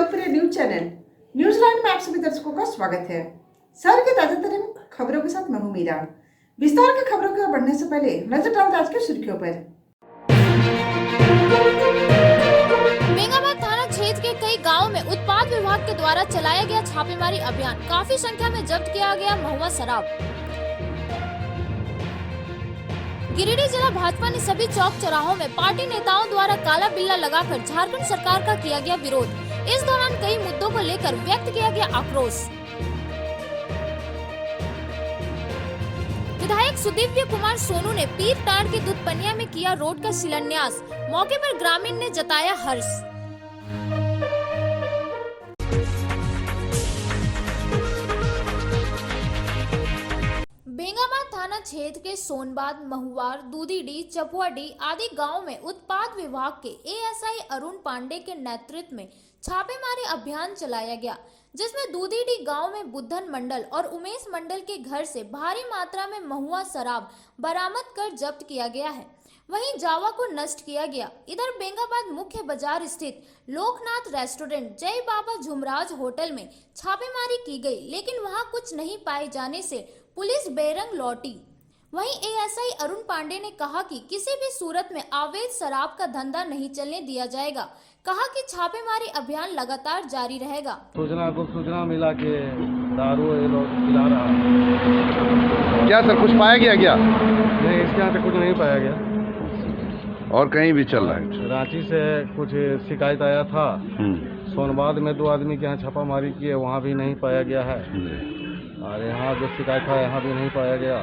लोकप्रिय news channel New Zealand में आप सभी दर्शकों का स्वागत है। शहर की ताजा तरीन खबरों के साथ मैं हूं मीरा। विस्तार की खबरों की ओर बढ़ने से पहले नजर डालते आज की सुर्खियों पर। बेंगाबाद थाना क्षेत्र के कई गांवों में उत्पाद विभाग के द्वारा चलाया गया छापेमारी अभियान, काफी संख्या में जब्त किया गया महुआ शराब। गिरिडीह जिला भाजपा ने सभी चौक चौराहों में पार्टी नेताओं द्वारा काला बिल्ला लगाकर झारखंड सरकार का किया गया विरोध। इस दौरान कई मुद्दों को लेकर व्यक्त किया गया आक्रोश। विधायक सुदिव्य कुमार सोनू ने पीरटांड़ के दुधपनिया में किया रोड का शिलान्यास। मौके पर ग्रामीण ने जताया हर्ष। बेंगाबाद थाना क्षेत्र के सोनबाद, महुआर, दूधीडीह, चपुआडीह आदि गांवों में उत्पाद विभाग के एएसआई अरुण पांडे के नेतृत्व में छापेमारी अभियान चलाया गया, जिसमें दूधीडीह गांव में बुद्धन मंडल और उमेश मंडल के घर से भारी मात्रा में महुआ शराब बरामद कर जब्त किया गया है। वहीं जावा को नष्ट किया गया। इधर बेंगाबाद मुख्य बाजार स्थित लोकनाथ रेस्टोरेंट, जय बाबा झुमराज होटल में छापेमारी की गई, लेकिन वहां कुछ नहीं पाए जाने से पुलिस बेरंग लौटी। वहीं एएसआई अरुण पांडे ने कहा कि किसी भी सूरत में अवैध शराब का धंधा नहीं चलने दिया जाएगा। कहा कि छापेमारी अभियान लगातार जारी रहेगा। सूचना मिला कि दारू ये लोग पिला रहा है। क्या सर कुछ पाया गया क्या? नहीं, इसके यहाँ से कुछ नहीं पाया गया। और कहीं भी चल रहा है? रांची से कुछ शिकायत आया था। सोनबाद में 2 आदमी के यहाँ छापामारी किए, वहाँ भी नहीं पाया गया है। और यहाँ जो शिकायत था यहाँ भी नहीं पाया गया।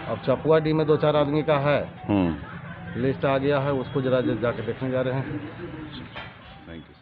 अब चपुआडीह में 2-4 आदमी का है, लिस्ट आ गया है, उसको जरा जाके देखने जा रहे हैं। Thank you.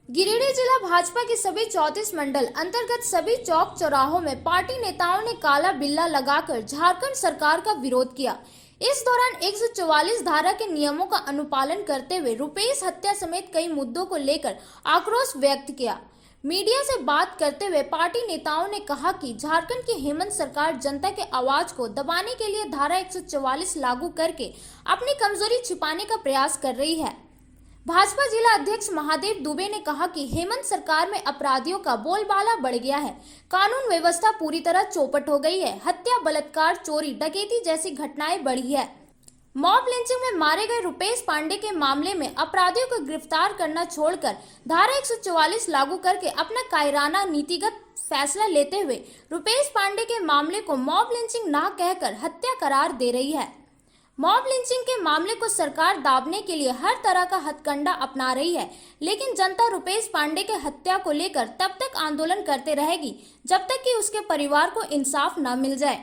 गिरिडीह जिला भाजपा के सभी 34 मंडल अंतर्गत सभी चौक चौराहों में पार्टी नेताओं ने काला बिल्ला लगाकर झारखंड सरकार का विरोध किया। इस दौरान 144 धारा के नियमों का अनुपालन करते हुए रुपेश हत्या समेत कई मुद्दों को लेकर आक्रोश व्यक्त किया। मीडिया से बात करते हुए पार्टी नेताओं ने कहा कि झारखंड की हेमंत सरकार जनता के आवाज को दबाने के लिए धारा 144 लागू करके अपनी कमजोरी छिपाने का प्रयास कर रही है। भाजपा जिला अध्यक्ष महादेव दुबे ने कहा कि हेमंत सरकार में अपराधियों का बोलबाला बढ़ गया है, कानून व्यवस्था पूरी तरह चौपट हो गई है, हत्या, बलात्कार, चोरी, डकैती जैसी घटनाएं बढ़ी है। मॉब लिंचिंग में मारे गए रुपेश पांडे के मामले में अपराधियों को गिरफ्तार करना छोड़कर धारा 144 लागू करके अपना कायराना नीतिगत फैसला लेते हुए रुपेश पांडे के मामले को मॉब लिंचिंग ना कहकर हत्या करार दे रही है। मॉब लिंचिंग के मामले को सरकार दाबने के लिए हर तरह का हथकंडा अपना रही है, लेकिन जनता रुपेश पांडे के हत्या को लेकर तब तक आंदोलन करते रहेगी जब तक कि उसके परिवार को इंसाफ न मिल जाए।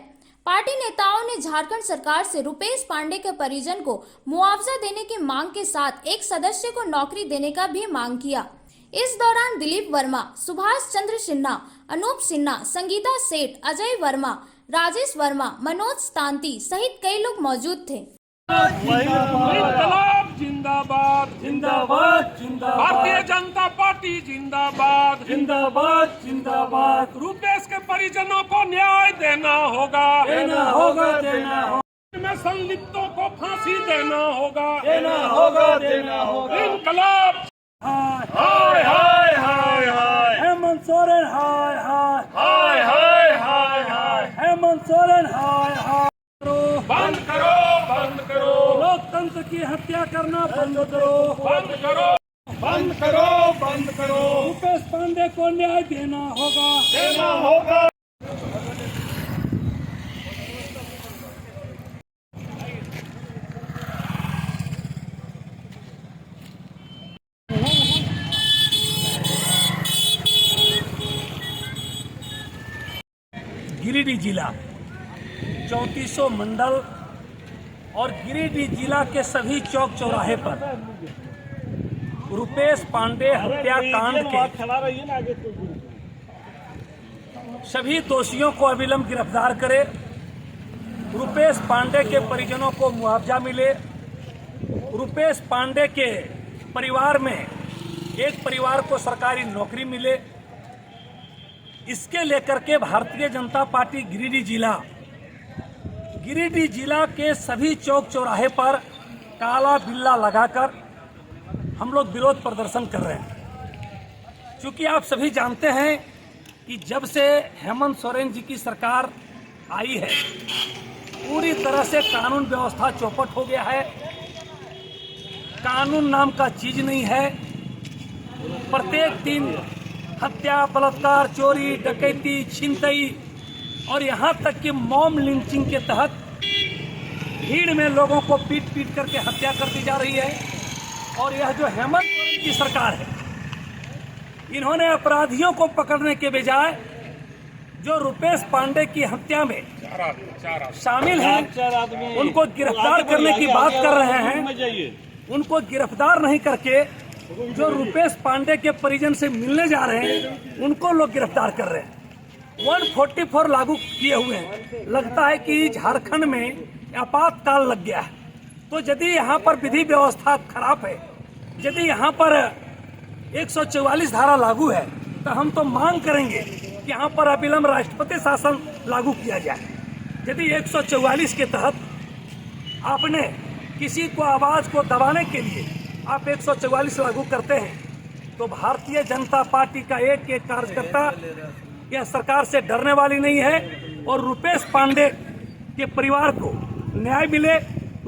पार्टी नेताओं ने झारखंड सरकार से रुपेश पांडे के परिजन को मुआवजा देने की मांग के साथ एक सदस्य को नौकरी देने का भी मांग किया। इस दौरान दिलीप वर्मा, सुभाष चंद्र सिन्हा, अनूप सिन्हा, संगीता सेठ, अजय वर्मा, राजेश वर्मा, मनोज तांती सहित कई लोग मौजूद थे। जिंदाबाद जिंदाबाद जिंदाबाद, भारतीय जनता पार्टी जिंदाबाद जिंदाबाद जिंदाबाद। रुपेश के परिजनों को न्याय देना होगा, देना होगा, देना होगा। में संलिप्तों को फांसी देना होगा, देना होगा, देना होगा। इनकलाब हाय हाय हाय हाय, हेमंत सोरेन हाय हाय हाय हाय हाय हाय, हेमंत सोरेन हाय हाय। बंद करो, बंद करो, लोकतंत्र की हत्या करना बंद करो, बंद करो, बंद करो, बंद करो। रुपेश पांडे को न्याय देना होगा, देना होगा। गिरिडीह जिला 3400 मंडल और गिरिडीह जिला के सभी चौक चौराहे पर रुपेश पांडे हत्याकांड के सभी दोषियों को अविलंब गिरफ्तार करे, रुपेश पांडे के परिजनों को मुआवजा मिले, रुपेश पांडे के परिवार में एक परिवार को सरकारी नौकरी मिले। इसके लेकर के भारतीय जनता पार्टी गिरिडीह जिला के सभी चौक चौराहे पर काला बिल्ला लगाकर हम लोग विरोध प्रदर्शन कर रहे हैं। क्योंकि आप सभी जानते हैं कि जब से हेमंत सोरेन जी की सरकार आई है, पूरी तरह से कानून व्यवस्था चौपट हो गया है। कानून नाम का चीज नहीं है। प्रत्येक दिन हत्या, बलात्कार, चोरी, डकैती, छिनतई और यहाँ तक कि मॉब लिंचिंग के तहत भीड़ में लोगों को पीट पीट करके हत्या कर दी जा रही है। और यह जो हेमंत सोरेन की सरकार है, इन्होंने अपराधियों को पकड़ने के बजाय जो रुपेश पांडे की हत्या में शामिल हैं, उनको गिरफ्तार करने की बात कर रहे हैं। उनको गिरफ्तार नहीं करके जो रुपेश पांडे के परिजन से मिलने जा रहे हैं, उनको लोग गिरफ्तार कर रहे हैं। 144 लागू किए हुए हैं। लगता है कि झारखंड में आपातकाल लग गया है। तो यदि यहाँ पर विधि व्यवस्था खराब है, यदि यहाँ पर 144 धारा लागू है, तो हम तो मांग करेंगे कि यहाँ पर अविलंब राष्ट्रपति शासन लागू किया जाए। यदि 144 के तहत आपने किसी को आवाज को दबाने के लिए आप 144 लागू करते हैं, तो भारतीय जनता पार्टी का एक एक कार्यकर्ता यह सरकार से डरने वाली नहीं है। और रुपेश पांडे के परिवार को न्याय मिले।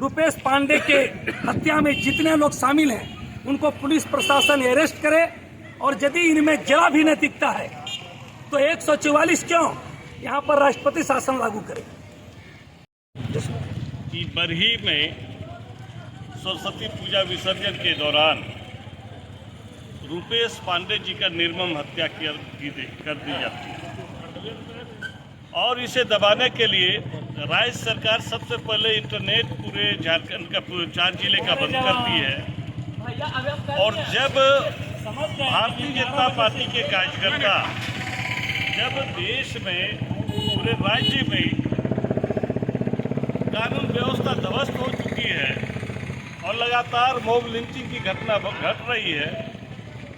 रुपेश पांडे के हत्या में जितने लोग शामिल हैं, उनको पुलिस प्रशासन अरेस्ट करे। और यदि इनमें जरा भी नैतिकता है तो 144 क्यों यहाँ पर राष्ट्रपति शासन लागू करे। कि बरही में सरस्वती पूजा विसर्जन के दौरान रुपेश पांडे जी का निर्मम हत्या कर दी जाती है। और इसे दबाने के लिए राज्य सरकार सबसे पहले इंटरनेट पूरे झारखंड का 4 जिले का बंद करती है। और जब भारतीय जनता पार्टी के कार्यकर्ता जब देश में पूरे राज्य में कानून व्यवस्था ध्वस्त हो चुकी है और लगातार मॉब लिंचिंग की घटना घट रही है,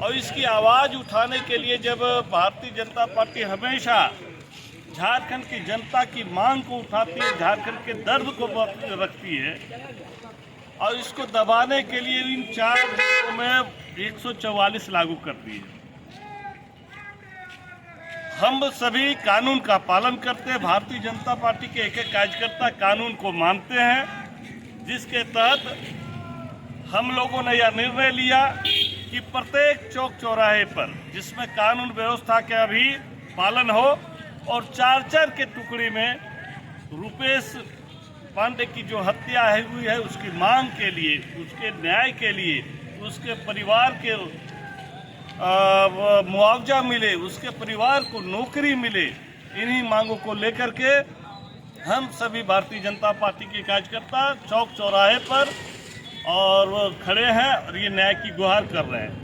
और इसकी आवाज़ उठाने के लिए जब भारतीय जनता पार्टी हमेशा झारखंड की जनता की मांग को उठाती है, झारखंड के दर्द को रखती है, और इसको दबाने के लिए इन 4 जिलों में 144 लागू करती है। हम सभी कानून का पालन करते हैं। भारतीय जनता पार्टी के एक एक कार्यकर्ता कानून को मानते हैं, जिसके तहत हम लोगों ने यह निर्णय लिया कि प्रत्येक चौक चौराहे पर जिसमें कानून व्यवस्था का भी पालन हो, और 4-4 के टुकड़ी में रुपेश पांडे की जो हत्या हुई है उसकी मांग के लिए, उसके न्याय के लिए, उसके परिवार के मुआवजा मिले, उसके परिवार को नौकरी मिले, इन्हीं मांगों को लेकर के हम सभी भारतीय जनता पार्टी के कार्यकर्ता चौक चौराहे पर और खड़े हैं और ये न्याय की गुहार कर रहे हैं।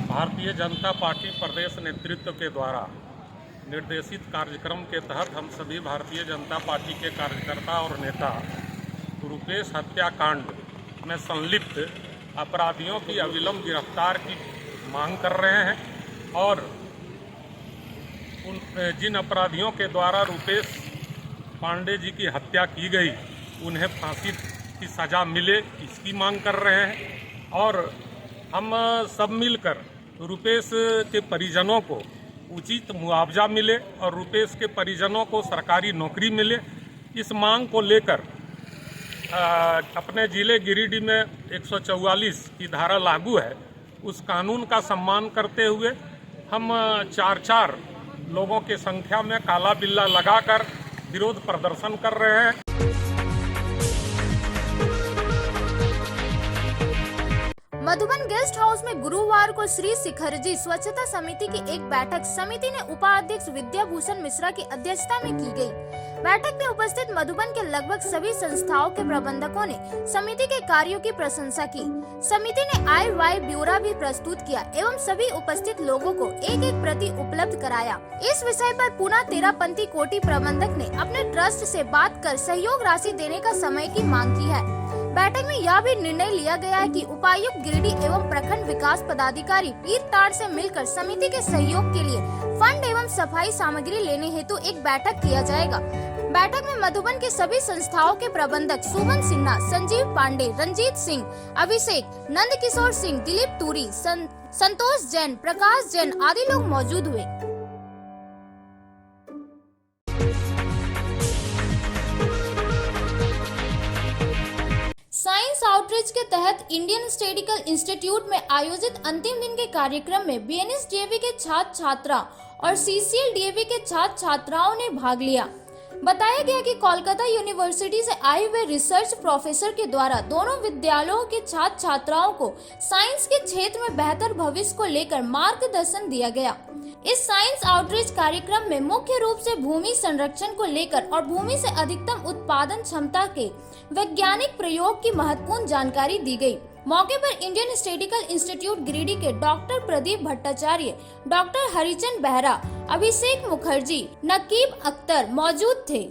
भारतीय जनता पार्टी प्रदेश नेतृत्व के द्वारा निर्देशित कार्यक्रम के तहत हम सभी भारतीय जनता पार्टी के कार्यकर्ता और नेता रुपेश हत्याकांड में संलिप्त अपराधियों की अविलंब गिरफ्तार की मांग कर रहे हैं। और जिन अपराधियों के द्वारा रुपेश पांडे जी की हत्या की गई, उन्हें फांसी की सज़ा मिले, इसकी मांग कर रहे हैं। और हम सब मिलकर रुपेश के परिजनों को उचित मुआवजा मिले और रुपेश के परिजनों को सरकारी नौकरी मिले, इस मांग को लेकर अपने ज़िले गिरिडीह में 144 की धारा लागू है, उस कानून का सम्मान करते हुए हम 4-4 लोगों की संख्या में काला बिल्ला लगाकर विरोध प्रदर्शन कर रहे हैं। मधुबन गेस्ट हाउस में गुरुवार को श्री शिखरजी स्वच्छता समिति की एक बैठक समिति ने उपाध्यक्ष विद्याभूषण मिश्रा की अध्यक्षता में की गई। बैठक में उपस्थित मधुबन के लगभग सभी संस्थाओं के प्रबंधकों ने समिति के कार्यों की प्रशंसा की। समिति ने आय-व्यय ब्यौरा भी प्रस्तुत किया एवं सभी उपस्थित लोगों को एक एक प्रति उपलब्ध कराया। इस विषय पर पुनः तेरापंथी कोटि प्रबंधक ने अपने ट्रस्ट से बात कर सहयोग राशि देने का समय की मांग की है। बैठक में यह भी निर्णय लिया गया है कि उपायुक्त गिरिडीह एवं प्रखंड विकास पदाधिकारी पीरटांड से मिलकर समिति के सहयोग के लिए फंड एवं सफाई सामग्री लेने हेतु एक बैठक किया जाएगा। बैठक में मधुबन के सभी संस्थाओं के प्रबंधक सुमन सिन्हा, संजीव पांडे, रंजीत सिंह, अभिषेक, नंद किशोर सिंह, दिलीप तुरी, संतोष जैन, प्रकाश जैन आदि लोग मौजूद हुए। साइंस आउटरीच के तहत इंडियन स्टैटिस्टिकल इंस्टीट्यूट में आयोजित अंतिम दिन के कार्यक्रम में बीएनएस-डीएवी के छात्र छात्रा और सीसीएल-डीएवी के छात्र छात्राओं ने भाग लिया। बताया गया कि कोलकाता यूनिवर्सिटी से आए हुए रिसर्च प्रोफेसर के द्वारा दोनों विद्यालयों के छात्र छात्राओं को साइंस के क्षेत्र में बेहतर भविष्य को लेकर मार्गदर्शन दिया गया। इस साइंस आउटरीच कार्यक्रम में मुख्य रूप से भूमि संरक्षण को लेकर और भूमि से अधिकतम उत्पादन क्षमता के वैज्ञानिक प्रयोग की महत्वपूर्ण जानकारी दी गई। मौके पर इंडियन स्टैटिस्टिकल इंस्टीट्यूट गिरिडीह के डॉक्टर प्रदीप भट्टाचार्य, डॉक्टर हरिचंद बेहरा, अभिषेक मुखर्जी, नकीब अख्तर मौजूद थे।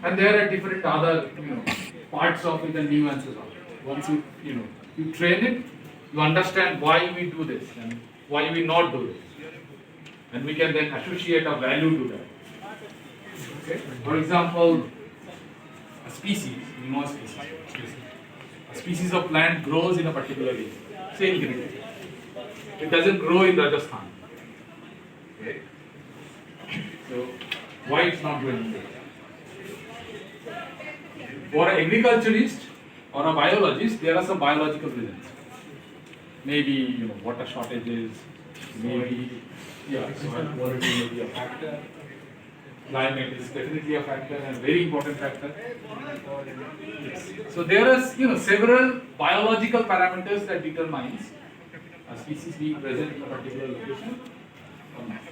And there are different other parts of it and nuances of it. Once you train it, you understand why we do this and why we not do this, and we can then associate a value to that. Okay? For example, a species, a species of plant grows in a particular area, say in Girirdi. It doesn't grow in Rajasthan. Okay? So why it's not growing there? For an agriculturist or a biologist, there are some biological reasons. Maybe water shortages, maybe soil quality may be a factor. Climate is definitely a factor and a very important factor. Yes. So there are several biological parameters that determines a species being present in a particular location or not.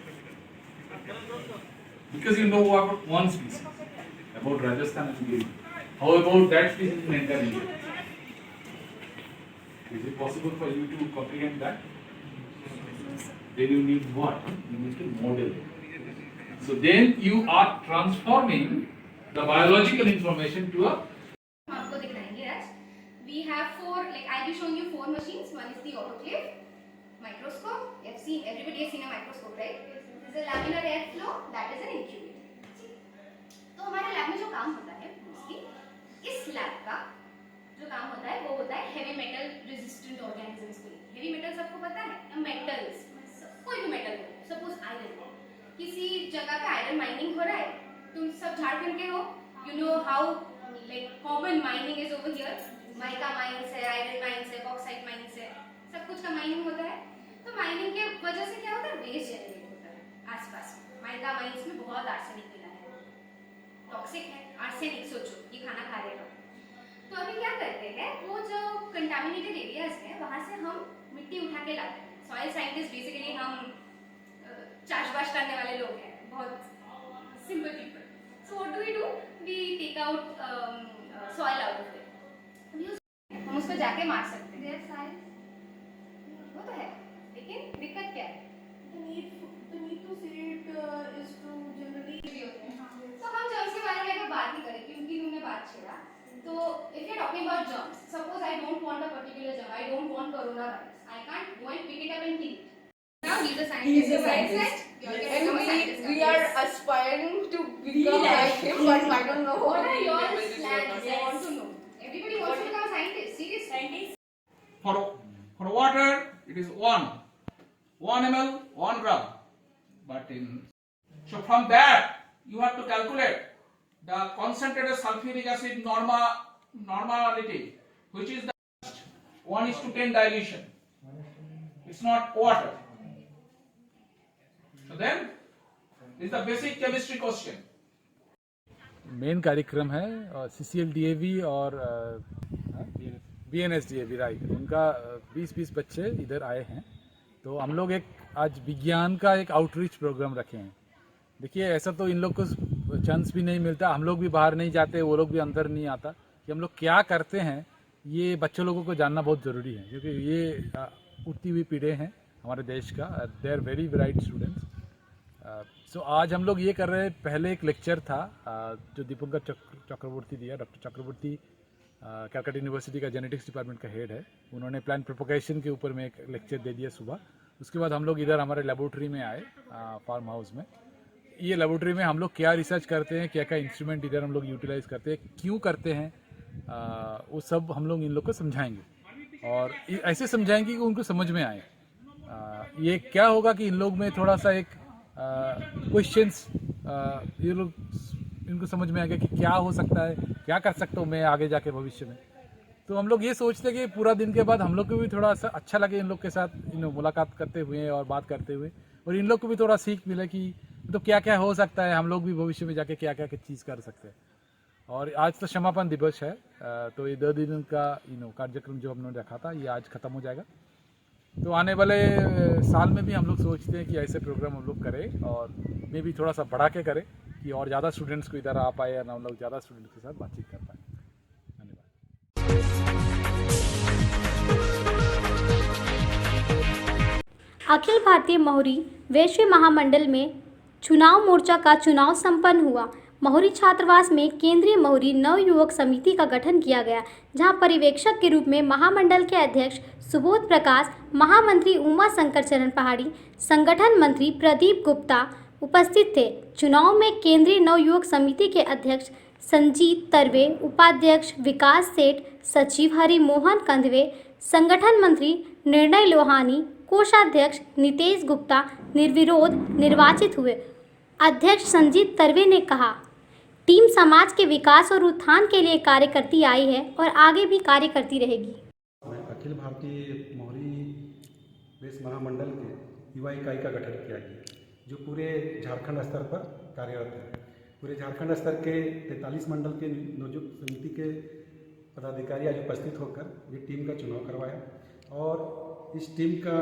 Because you know about one species, about Rajasthan and Girirdi. How about that species in entire India? Is it possible for you to comprehend that? Then you need what? You need to model it. So then you are transforming the biological information to a. आपको दिखाएंगे आज. We have four, like I'll be showing you four machines. One is the autoclave, microscope. Everybody has seen a microscope, right? This is a laminar airflow. That is an incubator. तो हमारे lab में जो काम होता है, उसकी इस lab का जो काम होता है वो होता है हेवी मेटल रेजिस्टेंट ऑर्गेनिजम्स के लिए। हेवी मेटल सबको पता है, मेटल्स, कोई भी मेटल हो, सपोज आयरन, किसी जगह पे आयरन माइनिंग हो रहा है, तुम सब झारखंड के हो, you know how like common mining is over here, mica mines है, आयरन माइंस है, बॉक्साइट माइंस है, सब कुछ का माइनिंग होता है। तो माइनिंग के वजह से क्या होता है, वेस्ट जनरेट होता है आसपास। माइका माइंस में बहुत आर्सेनिक मिला है, टॉक्सिक है, आर्सेनिक सोचो ये खाना खा रहे हो। तो अभी क्या करते हैं, वो जो कंटामिनेटेड एरियाज हैं वहां से हम मिट्टी उठा के लाते हैं। सॉइल साइंटिस्ट बेसिकली हम चाशबाश करने वाले लोग हैं, बहुत simple people. So what do we do, we take out soil out of it, हम उसको जाके मार सकते हैं, वो तो है, लेकिन दिक्कत क्या है, तो हम जर्म्स के बारे में अगर बात ही करें, क्योंकि तुमने बात छेड़ा, तो if you're talking about germs, suppose I don't want a particular germ, I don't want coronavirus, I can't go and pick it up and kill it. Now he's a scientist. He's a scientist. And we are aspiring to become like him, but I don't know what are your plans? I want to know. Everybody wants to become a scientist. Serious scientist. For water, it is 1 ml, 1 gram. But so from that, you have to calculate the concentrated sulfuric acid normality, which is the 1:10 dilution. It's not water. So then, this is the basic chemistry question. Main कार्यक्रम है CCL-DAV और BNS-DAV, right. उनका 20 बच्चे इधर आए हैं, तो हम लोग एक आज विज्ञान का एक आउटरीच प्रोग्राम रखे हैं। देखिए, ऐसा तो इन लोग को चांस भी नहीं मिलता, हम लोग भी बाहर नहीं जाते, वो लोग भी अंदर नहीं आता कि हम लोग क्या करते हैं, ये बच्चों लोगों को जानना बहुत ज़रूरी है, क्योंकि ये उठती हुई पीढ़ी हैं हमारे देश का, they are very bright students. So आज हम लोग ये कर रहे हैं, पहले एक लेक्चर था जो दीपंकर चक्रवर्ती दिया, डॉक्टर चक्रवर्ती कैलकाटा यूनिवर्सिटी का जेनेटिक्स डिपार्टमेंट का हेड है, उन्होंने प्लांट प्रोपोगेशन के ऊपर में एक लेक्चर दे दिया सुबह। उसके बाद हम लोग इधर हमारे लेबोरेटरी में आए, फार्म हाउस में। ये लेबोरेटरी में हम लोग क्या रिसर्च करते हैं, क्या क्या इंस्ट्रूमेंट इधर हम लोग यूटिलाइज करते हैं, क्यों करते हैं, वो सब हम लोग इन लोग को समझाएंगे और ऐसे समझाएंगे कि उनको समझ में आए। ये क्या होगा कि इन लोग में थोड़ा सा एक क्वेश्चंस ये लोग इनको समझ में आएगा कि क्या हो सकता है, क्या कर सकता हूँ मैं आगे जाके भविष्य में। तो हम लोग ये सोचते हैं कि पूरा दिन के बाद हम लोग को भी थोड़ा सा अच्छा लगे इन लोग के साथ मुलाकात करते हुए और बात करते हुए, और इन लोग को भी थोड़ा सीख मिले कि तो क्या क्या हो सकता है, हम लोग भी भविष्य में जाके क्या क्या चीज़ कर सकते हैं। और आज तो क्षमापन दिवस है, तो ये 2 दिन का कार्यक्रम जो हमने रखा था ये आज ख़त्म हो जाएगा। तो आने वाले साल में भी हम लोग सोचते हैं कि ऐसे प्रोग्राम हम लोग करें और मैं भी थोड़ा सा बढ़ा के करें कि और ज़्यादा स्टूडेंट्स को इधर आ पाए और हम लोग ज़्यादा स्टूडेंट्स के साथ बातचीत कर पाए। अखिल भारतीय मोहरी वैश्य महामंडल में चुनाव मोर्चा का चुनाव संपन्न हुआ। मोहरी छात्रावास में केंद्रीय मोहरी नव युवक समिति का गठन किया गया, जहां पर्यवेक्षक के रूप में महामंडल के अध्यक्ष सुबोध प्रकाश, महामंत्री उमा शंकर चरण पहाड़ी, संगठन मंत्री प्रदीप गुप्ता उपस्थित थे। चुनाव में केंद्रीय नव युवक समिति के अध्यक्ष संजीत तरवे, उपाध्यक्ष विकास सेठ, सचिव हरिमोहन कंधवे, संगठन मंत्री निर्णय लोहानी, कोषाध्यक्ष नितेश गुप्ता निर्विरोध निर्वाचित हुए। अध्यक्ष संजीत तरवे ने कहा, टीम समाज के विकास और उत्थान के लिए कार्य करती आई है और आगे भी कार्य करती रहेगी। अखिल भारतीय मोहरी वैश्य महामंडल के युवा इकाई का गठन किया गया, जो पूरे झारखंड स्तर पर कार्यरत है। पूरे झारखंड स्तर के 43 मंडल के नियुक्त समिति के पदाधिकारी आज उपस्थित होकर ये टीम का चुनाव करवाया और इस टीम का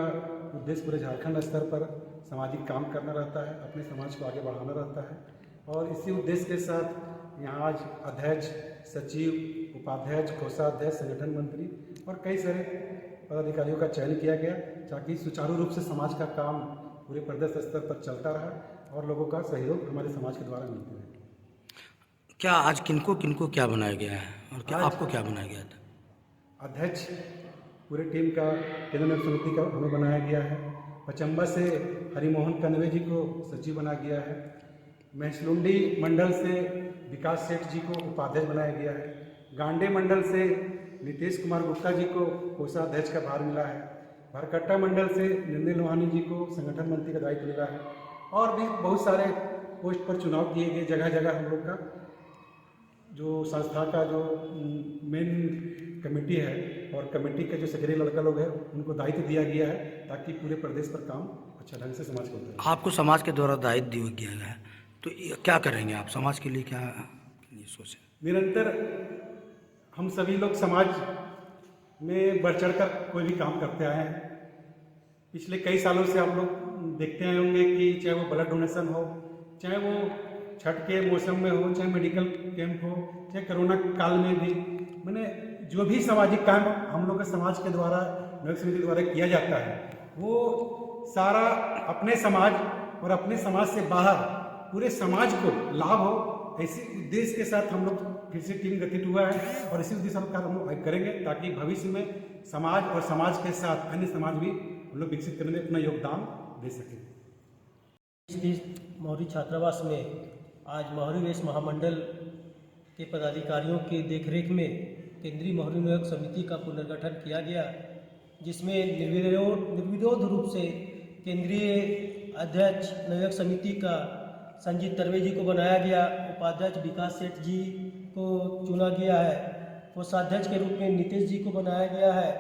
उद्देश्य पूरे झारखंड स्तर पर सामाजिक काम करना रहता है, अपने समाज को आगे बढ़ाना रहता है और इसी उद्देश्य के साथ यहाँ आज अध्यक्ष, सचिव, उपाध्यक्ष, कोषाध्यक्ष, संगठन मंत्री और कई सारे पदाधिकारियों का चयन किया गया ताकि सुचारू रूप से समाज का काम पूरे प्रदेश स्तर पर चलता रहा और लोगों का सहयोग हमारे समाज के द्वारा मिलते रहे। क्या आज किनको किनको क्या बनाया गया है और क्या आपको क्या बनाया गया था? अध्यक्ष पूरे टीम का केंद्रीय समिति का हमें बनाया गया है। पचम्बा से हरिमोहन कंधवे जी को सचिव बनाया गया है। महसलुंडी मंडल से विकास सेठ जी को उपाध्यक्ष बनाया गया है। गांडे मंडल से नितेश कुमार गुप्ता जी को कोषाध्यक्ष का भार मिला है। भरकट्टा मंडल से निर्णय लोहानी जी को संगठन मंत्री का दायित्व मिला है और भी बहुत सारे पोस्ट पर चुनाव किए गए। जगह जगह हम लोग का जो संस्था का जो मेन कमेटी है और कमेटी के जो सेक्रेटरी लड़का लोग हैं उनको दायित्व दिया गया है ताकि पूरे प्रदेश पर काम अच्छा ढंग से समाज को होता है। आपको समाज के द्वारा दायित्व दिया गया है, तो क्या करेंगे आप समाज के लिए, क्या सोचे? निरंतर हम सभी लोग समाज में बढ़ चढ़ कर कोई भी काम करते आए हैं। पिछले कई सालों से आप लोग देखते आए होंगे कि चाहे वो ब्लड डोनेशन हो, चाहे वो छठ के मौसम में हो, चाहे मेडिकल कैंप हो, चाहे कोरोना काल में भी, मैंने जो भी सामाजिक काम हम लोग के समाज के द्वारा नगर समिति द्वारा किया जाता है वो सारा अपने समाज और अपने समाज से बाहर पूरे समाज को लाभ हो, ऐसे उद्देश्य के साथ हम लोग फिर से टीम गठित हुआ है और इसी उद्देश्य का हम लोग करेंगे ताकि भविष्य में समाज और समाज के साथ अन्य समाज भी हम लोग विकसित करने में अपना योगदान दे सकें। मोहरी छात्रावास में आज मोहरी वैश्य महामंडल के पदाधिकारियों की देखरेख में केंद्रीय मोहरी नियोजक समिति का पुनर्गठन किया गया, जिसमें निर्विरोध रूप से केंद्रीय अध्यक्ष नियोजक समिति का संजीत तरवे जी को बनाया गया, उपाध्यक्ष विकास सेठ जी को चुना गया है, कोषाध्यक्ष के रूप में नितेश जी को बनाया गया है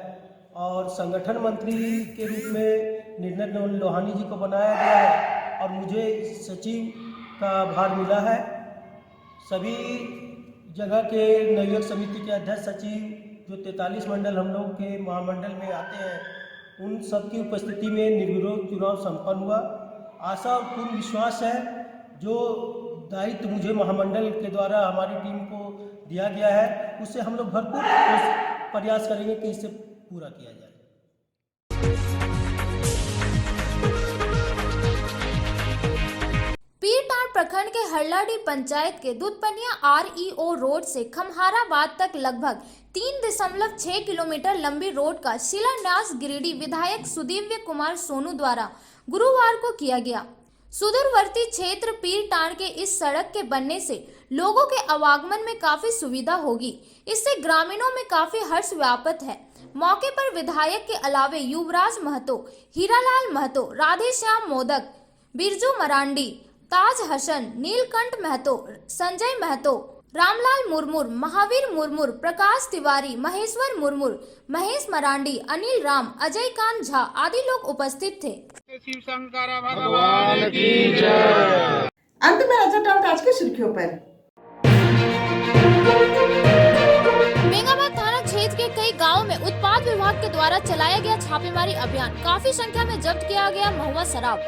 और संगठन मंत्री के रूप में निर्णय लोहानी जी को बनाया गया है और मुझे सचिव का भार मिला है। सभी जगह के नियोजक समिति के अध्यक्ष, सचिव जो 43 मंडल हम लोग के महामंडल में आते हैं, उन सब की उपस्थिति में निर्विरोध चुनाव संपन्न हुआ। आशा और पूर्ण विश्वास है जो दायित्व मुझे महामंडल के द्वारा हमारी टीम को दिया गया है उससे हम लोग भरपूर प्रयास करेंगे कि इसे पूरा किया जाए। पीरटांड प्रखंड के हल्लाडी पंचायत के दुधपनिया REO रोड से खमहाराबाद तक लगभग 3.6 किलोमीटर लंबी रोड का शिलान्यास गिरिडीह विधायक सुदीव्य कुमार सोनू द्वारा गुरुवार को किया गया। सुदूरवर्ती क्षेत्र पीरटांड के इस सड़क के बनने से लोगों के आवागमन में काफी सुविधा होगी। इससे ग्रामीणों में काफी हर्ष व्याप्त है। मौके पर विधायक के अलावे युवराज महतो, हीरालाल महतो, राधेश्याम मोदक, बिरजू मरांडी, ताज हसन, नीलकंठ महतो, संजय महतो, रामलाल मुर्मू, महावीर मुर्मू, प्रकाश तिवारी, महेश्वर मुर्मू, महेश मरांडी, अनिल राम, अजय कांत झा आदि लोग उपस्थित थे। शिव शंकर भगवान की जय। अंत में नजर डालते आज की सुर्खियों पर। मेंगाबाद थाना क्षेत्र के कई गांवों में उत्पाद विभाग के द्वारा चलाया गया छापेमारी अभियान, काफी संख्या में जब्त किया गया महुआ शराब।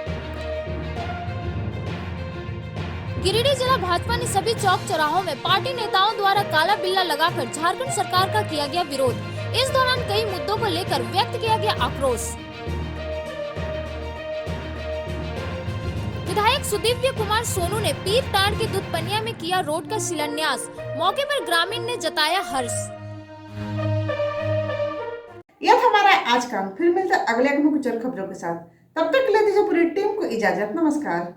गिरिडीह जिला भाजपा ने सभी चौक चौराहों में पार्टी नेताओं द्वारा काला बिल्ला लगाकर झारखंड सरकार का किया गया विरोध। इस दौरान कई मुद्दों को लेकर व्यक्त किया गया आक्रोश। विधायक सुदिव्य कुमार सोनू ने पीरटांड के दुधपनिया में किया रोड का शिलान्यास। मौके पर ग्रामीण ने जताया हर्ष। यह था हमारा आज का। फिर मिलते अगले कुछ और खबरों के साथ। तब तक के लिए दीजिए पूरी टीम को इजाजत। नमस्कार।